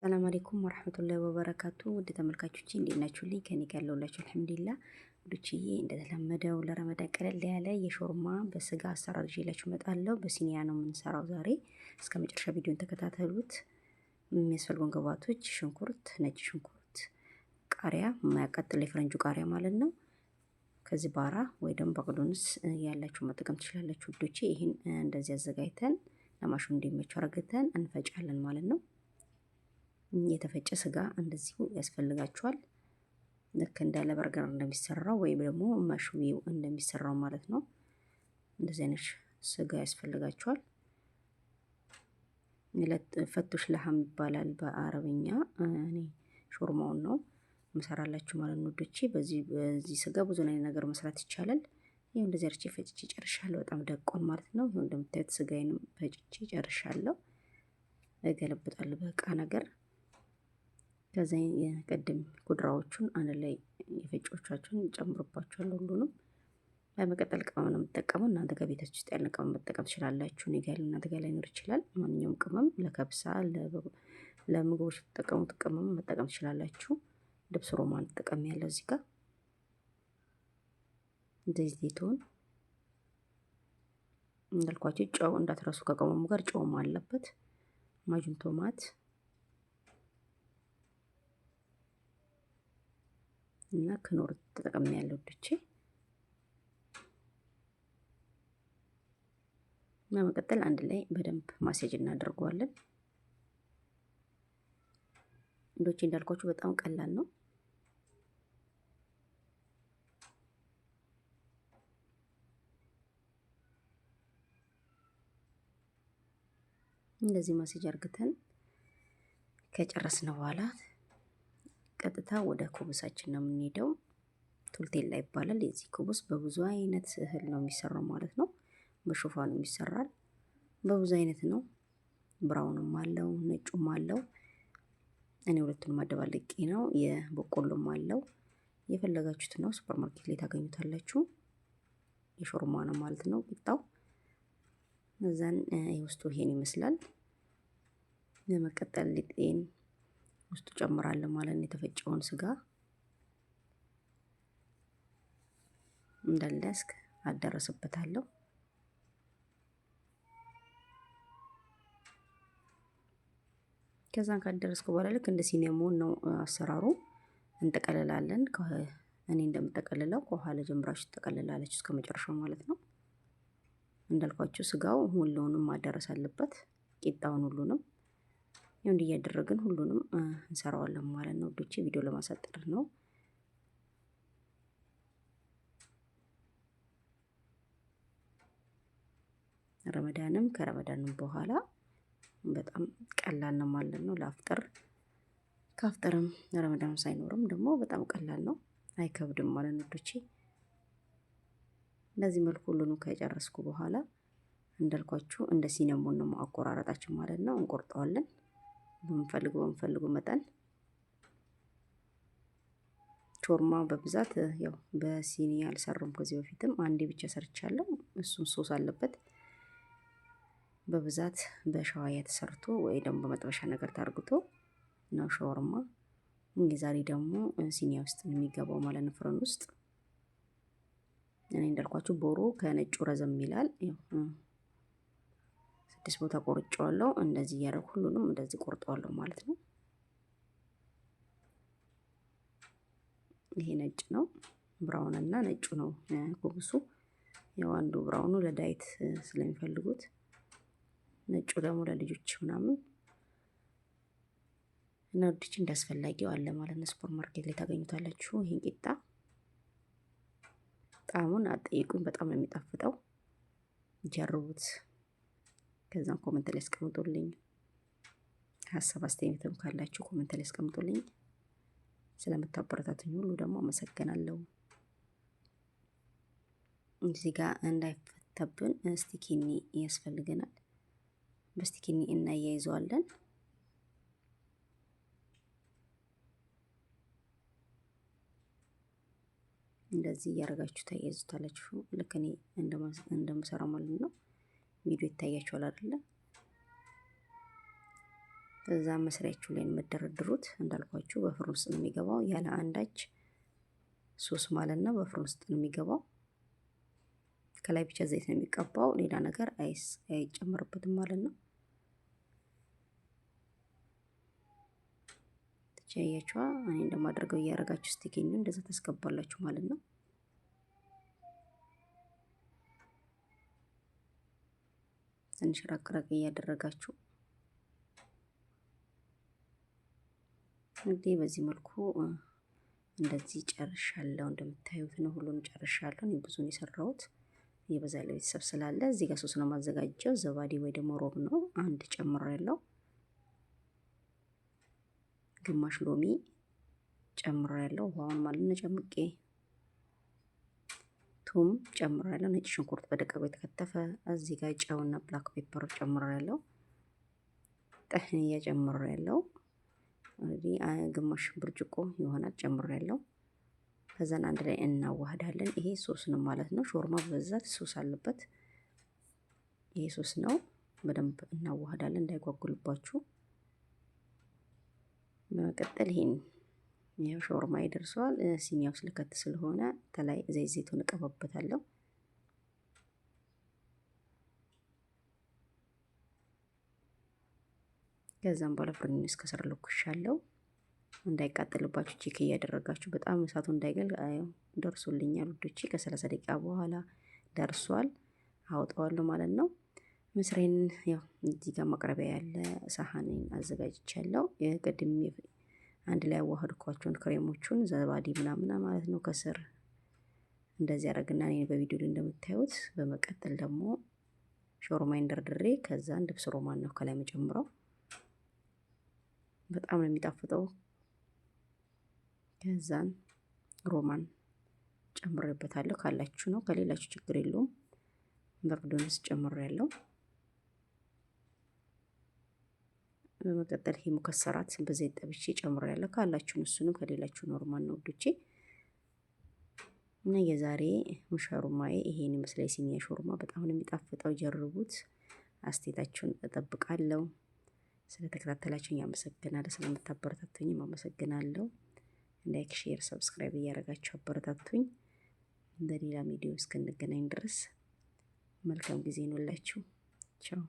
ሰላም አለይኩም ወራህመቱላሂ ወበረካቱ። ውድ ተመልካቾቼ እንዴት ናችሁልኝ? ከኔ ጋር ያለሁላችሁ አልሐምዱሊላህ። ውዶችዬ እንደተለመደው ለረመዳን ቀለል ያለ የሾርማ በስጋ አሰራር ይዤላችሁ እመጣለሁ። በሲኒያ ነው የምንሰራው ዛሬ። እስከ መጨረሻ ቪዲዮን ተከታተሉት። የሚያስፈልጉን ግብአቶች ሽንኩርት፣ ነጭ ሽንኩርት፣ ቃሪያ፣ የማያቃጥል የፈረንጁ ቃሪያ ማለት ነው። ከዚህ ባራ ወይ ደግሞ በቅዱንስ ያላችሁ መጠቀም ትችላላችሁ ውዶቼ። ይህን እንደዚህ አዘጋጅተን ለማሽኑ እንዲመቸው አርግተን እንፈጫለን ማለት ነው። የተፈጨ ስጋ እንደዚሁ ያስፈልጋችኋል። ልክ እንዳለ በርገር እንደሚሰራው ወይም ደግሞ መሽዊው እንደሚሰራው ማለት ነው። እንደዚህ አይነት ስጋ ያስፈልጋችኋል። ፈቱሽ ለሐም ይባላል በአረብኛ። እኔ ሾርማውን ነው መሰራላችሁ ማለት ነው ውዶቼ። በዚህ ስጋ ብዙ ነገር መስራት ይቻላል። ይሄው እንደዚህ አርቼ ፈጭቼ ጨርሻለሁ። በጣም ደቆን ማለት ነው። ይሄው እንደምታዩት ስጋዬንም ፈጭቼ ጨርሻለሁ። እገለብጣለሁ በቃ ነገር ከዛ የቀደም ኩድራዎቹን አንድ ላይ የፈጮቻቸውን ጨምሮባቸዋል ሁሉንም። በመቀጠል ቅመም ነው የምጠቀመው። እናንተ ጋር ቤታችሁ ውስጥ ያለ ቅመም መጠቀም ትችላላችሁ። እኔ ጋር እናንተ ጋር ላይኖር ይችላል። ማንኛውም ቅመም ለከብሳ ለምግቦች ተጠቀሙት ቅመም መጠቀም ትችላላችሁ። ድብስ ሮማን ተጠቀም ያለው እዚህ ጋር ዘይቱን እንዳልኳችሁ ጨው እንዳትረሱ። ከቅመሙ ጋር ጨውም አለበት። ማጁን ቶማት እና ክኖር ተጠቅሜ ያለው ድቼ በመቀጠል አንድ ላይ በደንብ ማስያጅ እናደርገዋለን። እንዶቼ እንዳልኳችሁ በጣም ቀላል ነው። እንደዚህ ማስያጅ አርግተን ከጨረስን በኋላ ቀጥታ ወደ ኩብሳችን ነው የምንሄደው። ቱልቴላ ይባላል የዚህ ኩብስ። በብዙ አይነት እህል ነው የሚሰራው ማለት ነው። በሹፋንም ይሰራል። በብዙ አይነት ነው። ብራውንም አለው ነጩም አለው። እኔ ሁለቱንም አደባልቄ ነው። የበቆሎም አለው። የፈለጋችሁት ነው። ሱፐር ማርኬት ላይ ታገኙታላችሁ። የሾርማ ነው ማለት ነው ቂጣው። እዛን የውስጡ ይሄን ይመስላል። ለመቀጠል ሊጤን ውስጡ ጨምራለሁ ማለት ነው። የተፈጨውን ስጋ እንዳለ እስከ አዳረስበታለሁ። ከዛን ካደረስኩ በኋላ ልክ እንደ ሲኔሞን ነው አሰራሩ። እንጠቀልላለን። እኔ እንደምጠቀልለው ከኋላ ጀምራችሁ ትጠቀልላለች እስከ መጨረሻው ማለት ነው። እንዳልኳችሁ ስጋው ሁሉንም ማዳረስ አለበት። ቂጣውን ሁሉንም ይሁን እያደረግን ሁሉንም እንሰራዋለን ማለት ነው ውዶቼ። ቪዲዮ ለማሳጠር ነው። ረመዳንም ከረመዳንም በኋላ በጣም ቀላል ነው ማለት ነው ለአፍጠር። ከአፍጠርም ረመዳን ሳይኖርም ደግሞ በጣም ቀላል ነው፣ አይከብድም ማለት ነው ውዶቼ። በዚህ መልኩ ሁሉንም ከጨረስኩ በኋላ እንዳልኳችሁ እንደ ሲነሞን ነው አቆራረጣችን ማለት ነው። እንቆርጠዋለን በምፈልገው መጠን። ሾርማ በብዛት ያው በሲኒ አልሰራም ከዚህ በፊትም አንዴ ብቻ ሰርቻለሁ። እሱም ሶስ አለበት። በብዛት በሻዋያ ተሰርቶ ወይ ደግሞ በመጥበሻ ነገር ታርግቶ ነው ሾርማ። ዛሬ ደግሞ ሲኒያ ውስጥ ነው የሚገባው ማለት ነው ፍረን ውስጥ። እኔ እንዳልኳችሁ ቦሮ ከነጩ ረዘም ይላል። ያው 6 ቦታ ቆርጬዋለሁ። እንደዚህ እያደረኩ ሁሉንም እንደዚህ ቆርጠዋለሁ ማለት ነው። ይሄ ነጭ ነው፣ ብራውን እና ነጩ ነው ኩብሱ። ያው አንዱ ብራውኑ ለዳይት ስለሚፈልጉት፣ ነጩ ደግሞ ለልጆች ምናምን እና ወዲች እንዳስፈላጊው አለ ማለት ነው። ሱፐር ማርኬት ላይ ታገኙታላችሁ። ይሄን ቂጣ ጣዕሙን አጠይቁኝ፣ በጣም ነው የሚጣፍጠው። ጀርቡት። ከዛም ኮሜንት ላይ አስቀምጡልኝ። ሀሳብ አስተያየትም ካላችሁ ኮሜንት ላይ አስቀምጡልኝ። ስለምታበረታቱኝ ሁሉ ደግሞ አመሰግናለሁ። እዚህ ጋር እንዳይፈተብን ስቲኪኒ ያስፈልገናል። በስቲኪኒ እናያይዘዋለን። እንደዚህ እያደረጋችሁ ታያይዙታላችሁ። ልክ እኔ እንደምሰራው ማለት ነው። ቪዲዮ ይታያችኋል አይደለ? ከዛ መስሪያችሁ ላይ የምትደረድሩት እንዳልኳችሁ በፍርን ውስጥ ነው የሚገባው ያለ አንዳች ሶስ ማለት ነው። በፍርን ውስጥ ነው የሚገባው። ከላይ ብቻ ዘይት ነው የሚቀባው፣ ሌላ ነገር አይጨመርበትም ማለት ነው። ትቻያችኋ እኔ እንደማደርገው እያደረጋችሁ ስቲኪኒ እንደዛ ታስገባላችሁ ማለት ነው። ትንሽ ራቅ እያደረጋችሁ እንግዲህ በዚህ መልኩ እንደዚህ ጨርሻለሁ። እንደምታዩት ነው ሁሉንም ጨርሻለሁ። እኔ ብዙ ነው የሰራሁት የበዛ ለቤተሰብ ስላለ እዚህ ጋር ሶስ ነው ማዘጋጀው። ዘባዲ ወይ ደግሞ ሮብ ነው አንድ ጨምሬያለሁ። ግማሽ ሎሚ ጨምሬያለሁ ውሃውን ማለት ነው ጨምቄ። ቱም ጨምሬያለሁ። ነጭ ሽንኩርት በደቀቁ የተከተፈ። እዚህ ጋር ጨውና ብላክ ፔፐር ጨምሬያለሁ። ጠህንያ ጨምሬያለሁ። እንግዲህ ግማሽ ብርጭቆ ይሆናል ጨምሬያለሁ። ከዛን አንድ ላይ እናዋህዳለን። ይሄ ሶስ ነው ማለት ነው። ሾርማ በብዛት ሶስ አለበት። ይሄ ሶስ ነው። በደንብ እናዋህዳለን እንዳይጓጉልባችሁ። በመቀጠል ይሄን ያው ሾርማ ይደርሰዋል። ሲኒያው ስለከት ስለሆነ ተላይ ዘይቱን እቀባበታለሁ። ከዛም በኋላ ፍሪን እስከ ስር ልኩሻለሁ። እንዳይቃጠልባችሁ ቼክ እያደረጋችሁ በጣም እሳቱ እንዳይገል ደርሶልኛል ውዶቼ። ከ30 ደቂቃ በኋላ ደርሷል። አውጣዋለሁ ማለት ነው። ምስሬን ያው እዚህ ጋር ማቅረቢያ ያለ ሳህኔን አዘጋጅቻለሁ። የቅድም አንድ ላይ አዋህድኳቸውን ክሬሞቹን ዘባዲ ምናምን ማለት ነው። ከስር እንደዚህ ያደርግና እኔ በቪዲዮ ላይ እንደምታዩት። በመቀጠል ደግሞ ሾርማይን ደርድሬ ከዛ ድብስ ሮማን ነው ከላይ መጨምረው። በጣም ነው የሚጣፍጠው። ከዛን ሮማን ጨምሬበታለሁ። ካላችሁ ነው፣ ከሌላችሁ ችግር የለውም። በርዶንስ ጨምሬያለሁ። በመቀጠል ይሄ ሙከሰራት በዘይት ጠብሼ ጨምሬያለሁ። ካላችሁ እሱንም፣ ከሌላችሁ ኖርማል ነው ውዶቼ። እና የዛሬ ሾርማዬ ይሄን ይመስላል። ሲኒያ ሾርማ በጣም ነው የሚጣፍጠው። ጀርቡት። አስተያየታችሁን እጠብቃለሁ። ስለተከታተላችሁኝ አመሰግናለሁ። ስለምታበረታቱኝም አመሰግናለሁ። ላይክ፣ ሼር፣ ሰብስክራይብ እያደረጋችሁ አበረታቱኝ። በሌላ ቪዲዮ እስክንገናኝ ድረስ መልካም ጊዜ ይሁንላችሁ። ቻው።